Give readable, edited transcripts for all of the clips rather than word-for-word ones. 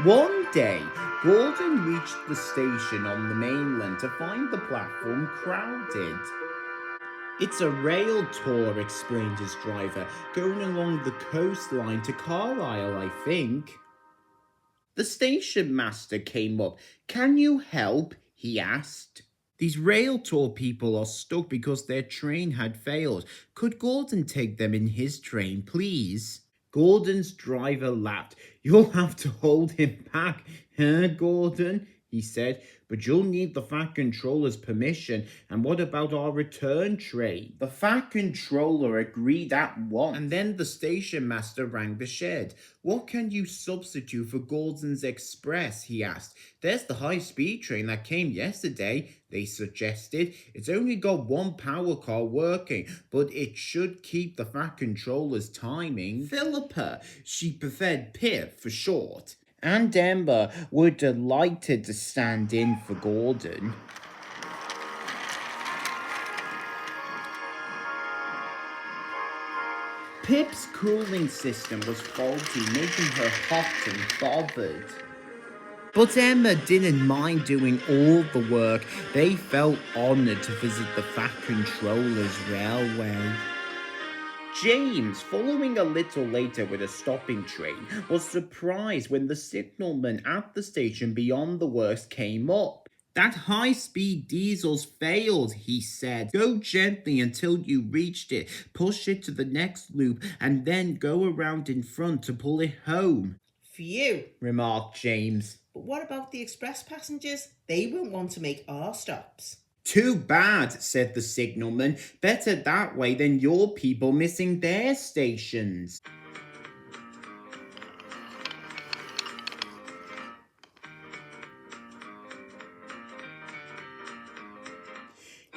One day, Gordon reached the station on the mainland to find the platform crowded. It's a rail tour, explained his driver, going along the coastline to Carlisle, I think. The station master came up. Can you help? He asked. These rail tour people are stuck because their train had failed. Could Gordon take them in his train, please? Gordon's driver laughed. You'll have to hold him back, huh, Gordon? He said, but you'll need the Fat Controller's permission. And what about our return train? The Fat Controller agreed at once. And then the station master rang the shed. What can you substitute for Gordon's Express? He asked. There's the high-speed train that came yesterday, they suggested. It's only got one power car working, but it should keep the Fat Controller's timing. Philippa, she preferred Pip for short, and Emma were delighted to stand in for Gordon. Pip's cooling system was faulty, making her hot and bothered. But Emma didn't mind doing all the work. They felt honoured to visit the Fat Controller's railway. James, following a little later with a stopping train, was surprised when the signalman at the station beyond the works came up. That high-speed diesel's failed, he said. Go gently until you reached it, push it to the next loop, and then go around in front to pull it home. Phew, Remarked James. but what about the express passengers? They won't want to make our stops. Too bad, said the signalman. Better that way than your people missing their stations.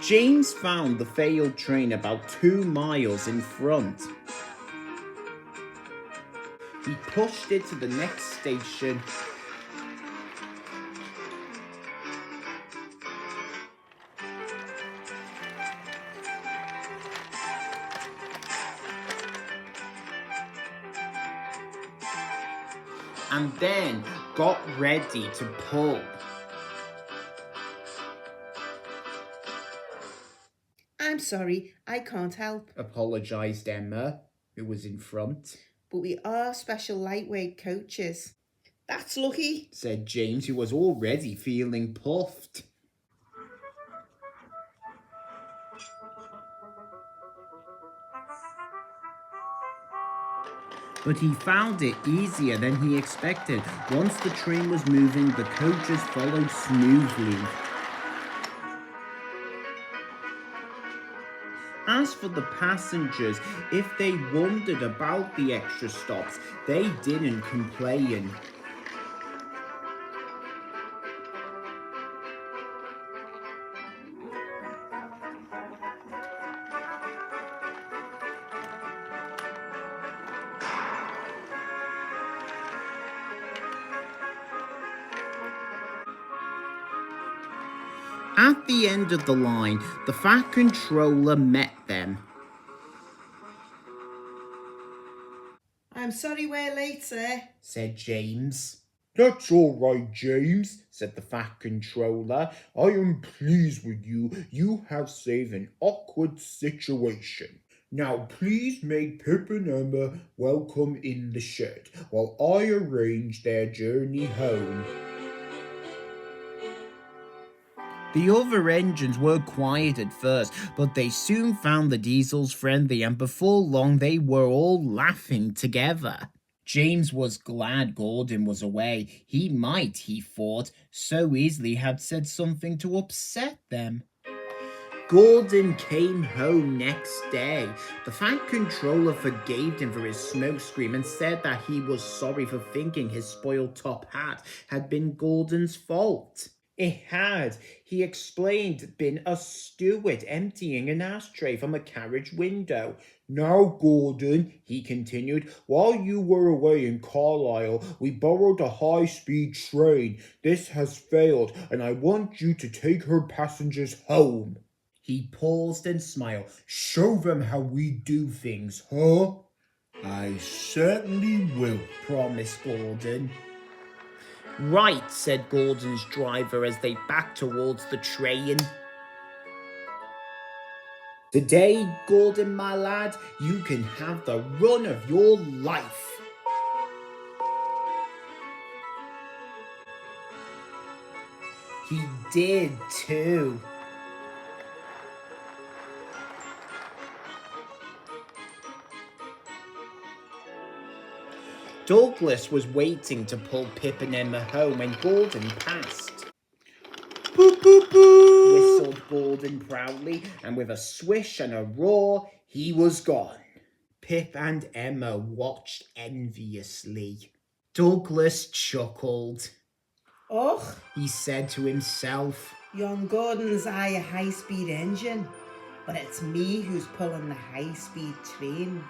James found the failed train about 2 miles in front. He pushed it to the next station. And then got ready to pull. I'm sorry, I can't help. Apologised Emma, who was in front. But we are special lightweight coaches. That's lucky, said James, who was already feeling puffed. But he found it easier than he expected. Once the train was moving, the coaches followed smoothly. As for the passengers, if they wondered about the extra stops, they didn't complain. At the end of the line, the Fat Controller met them. I'm sorry we're late, sir, said James. That's all right, James, said the Fat Controller. I am pleased with you. You have saved an awkward situation. Now please make Pip and Emma welcome in the shed while I arrange their journey home. The other engines were quiet at first, but they soon found the diesels friendly, and before long they were all laughing together. James was glad Gordon was away. He might, he thought, so easily have said something to upset them. Gordon came home next day. The Fat Controller forgave him for his smokescreen and said that he was sorry for thinking his spoiled top hat had been Gordon's fault. It had, he explained, been a steward emptying an ashtray from a carriage window. Now, Gordon, he continued, while you were away in Carlisle, we borrowed a high-speed train. This has failed, and I want you to take her passengers home. He paused and smiled. Show them how we do things, huh? I certainly will, promised Gordon. Right, said Gordon's driver as they backed towards the train. Today, Gordon, my lad, you can have the run of your life. He did too. Douglas was waiting to pull Pip and Emma home when Gordon passed. Boo, boo, boo, whistled Gordon proudly, and with a swish and a roar, he was gone. Pip and Emma watched enviously. Douglas chuckled. Och, He said to himself, yon Gordon's a high-speed engine, but it's me who's pulling the high-speed train.